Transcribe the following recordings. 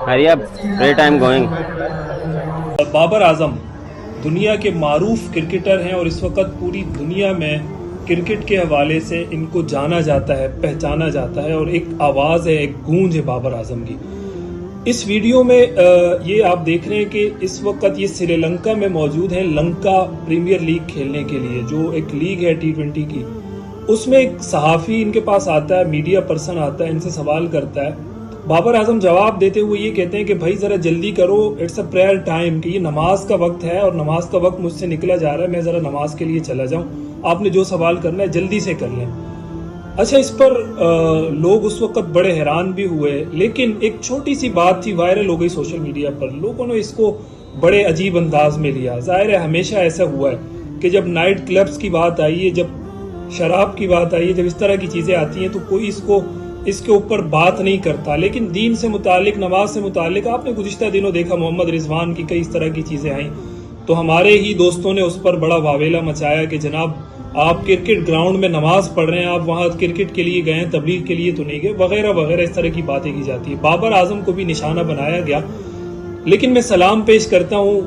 Hurry up, play time going. Babar Azam دنیا کے معروف کرکٹر ہیں اور اس وقت پوری دنیا میں کرکٹ کے حوالے سے ان کو جانا جاتا ہے، پہچانا جاتا ہے، اور ایک آواز ہے، ایک گونج ہے بابر اعظم کی۔ اس ویڈیو میں یہ آپ دیکھ رہے ہیں کہ اس وقت یہ سری لنکا میں موجود ہیں، لنکا پریمیئر لیگ کھیلنے کے لیے، جو ایک لیگ ہے T20 کی۔ اس میں ایک صحافی ان کے پاس آتا ہے، میڈیا پرسن آتا ہے، ان سے سوال کرتا ہے۔ بابر اعظم جواب دیتے ہوئے یہ کہتے ہیں کہ بھائی ذرا جلدی کرو، اٹس اے پریئر ٹائم، کہ یہ نماز کا وقت ہے اور نماز کا وقت مجھ سے نکلا جا رہا ہے، میں ذرا نماز کے لیے چلا جاؤں، آپ نے جو سوال کرنا ہے جلدی سے کر لیں۔ اچھا، اس پر لوگ اس وقت بڑے حیران بھی ہوئے، لیکن ایک چھوٹی سی بات تھی، وائرل ہو گئی سوشل میڈیا پر، لوگوں نے اس کو بڑے عجیب انداز میں لیا۔ ظاہر ہے ہمیشہ ایسا ہوا ہے کہ جب نائٹ کلبز کی بات آئی ہے، جب شراب کی بات آئی ہے، جب اس طرح کی چیزیں آتی ہیں تو کوئی اس کے اوپر بات نہیں کرتا، لیکن دین سے متعلق، نماز سے متعلق آپ نے گزشتہ دنوں دیکھا محمد رضوان کی کئی اس طرح کی چیزیں آئیں تو ہمارے ہی دوستوں نے اس پر بڑا واویلا مچایا کہ جناب آپ کرکٹ گراؤنڈ میں نماز پڑھ رہے ہیں، آپ وہاں کرکٹ کے لیے گئے، تبلیغ کے لیے تو نہیں گئے، وغیرہ وغیرہ، اس طرح کی باتیں کی جاتی ہے۔ بابر اعظم کو بھی نشانہ بنایا گیا، لیکن میں سلام پیش کرتا ہوں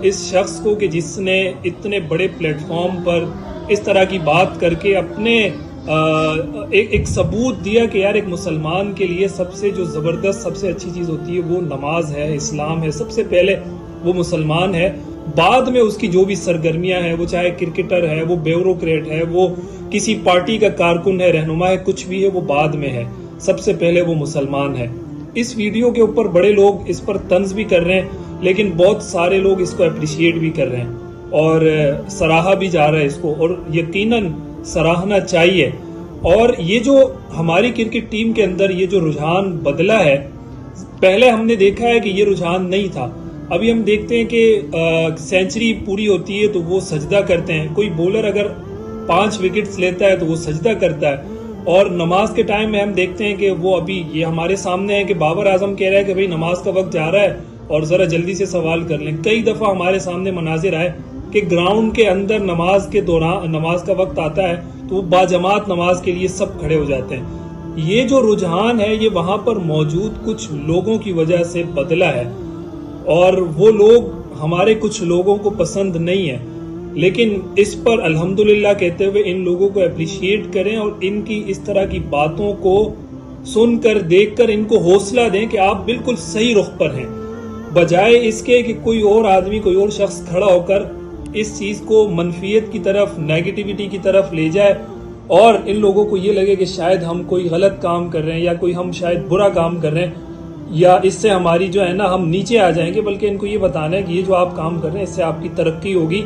اس شخص کو کہ جس نے اتنے بڑے پلیٹ فارم پر اس طرح کی بات کر کے اپنے ایک ثبوت دیا کہ یار ایک مسلمان کے لیے سب سے جو زبردست، سب سے اچھی چیز ہوتی ہے وہ نماز ہے، اسلام ہے، سب سے پہلے وہ مسلمان ہے، بعد میں اس کی جو بھی سرگرمیاں ہیں، وہ چاہے کرکٹر ہے، وہ بیوروکریٹ ہے، وہ کسی پارٹی کا کارکن ہے، رہنما ہے، کچھ بھی ہے، وہ بعد میں ہے، سب سے پہلے وہ مسلمان ہے۔ اس ویڈیو کے اوپر بڑے لوگ اس پر طنز بھی کر رہے ہیں، لیکن بہت سارے لوگ اس کو اپریشیٹ بھی کر رہے ہیں اور سراہا بھی جا رہا ہے اس کو، اور یقیناً سراہنا چاہیے۔ اور یہ جو ہماری کرکٹ ٹیم کے اندر یہ جو رجحان بدلا ہے، پہلے ہم نے دیکھا ہے کہ یہ رجحان نہیں تھا، ابھی ہم دیکھتے ہیں کہ سینچری پوری ہوتی ہے تو وہ سجدہ کرتے ہیں، کوئی بولر اگر 5 وکٹس لیتا ہے تو وہ سجدہ کرتا ہے، اور نماز کے ٹائم میں ہم دیکھتے ہیں کہ وہ ابھی یہ ہمارے سامنے ہے کہ بابر اعظم کہہ رہا ہے کہ بھائی نماز کا وقت جا رہا ہے اور ذرا جلدی سے سوال کر لیں۔ کئی دفعہ ہمارے سامنے مناظر آئے کہ گراؤنڈ کے اندر نماز کے دوران، نماز کا وقت آتا ہے تو وہ باجماعت نماز کے لیے سب کھڑے ہو جاتے ہیں۔ یہ جو رجحان ہے یہ وہاں پر موجود کچھ لوگوں کی وجہ سے بدلا ہے، اور وہ لوگ ہمارے کچھ لوگوں کو پسند نہیں ہے، لیکن اس پر الحمدللہ کہتے ہوئے ان لوگوں کو اپریشیٹ کریں اور ان کی اس طرح کی باتوں کو سن کر، دیکھ کر ان کو حوصلہ دیں کہ آپ بالکل صحیح رخ پر ہیں، بجائے اس کے کہ کوئی اور آدمی، کوئی اور شخص کھڑا ہو کر اس چیز کو منفیت کی طرف، نیگیٹیوٹی کی طرف لے جائے اور ان لوگوں کو یہ لگے کہ شاید ہم کوئی غلط کام کر رہے ہیں یا کوئی ہم شاید برا کام کر رہے ہیں، یا اس سے ہماری جو ہے نا ہم نیچے آ جائیں گے، بلکہ ان کو یہ بتانا ہے کہ یہ جو آپ کام کر رہے ہیں اس سے آپ کی ترقی ہوگی،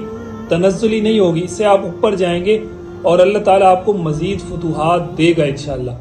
تنزلی نہیں ہوگی، اس سے آپ اوپر جائیں گے اور اللہ تعالیٰ آپ کو مزید فتوحات دے گا انشاءاللہ۔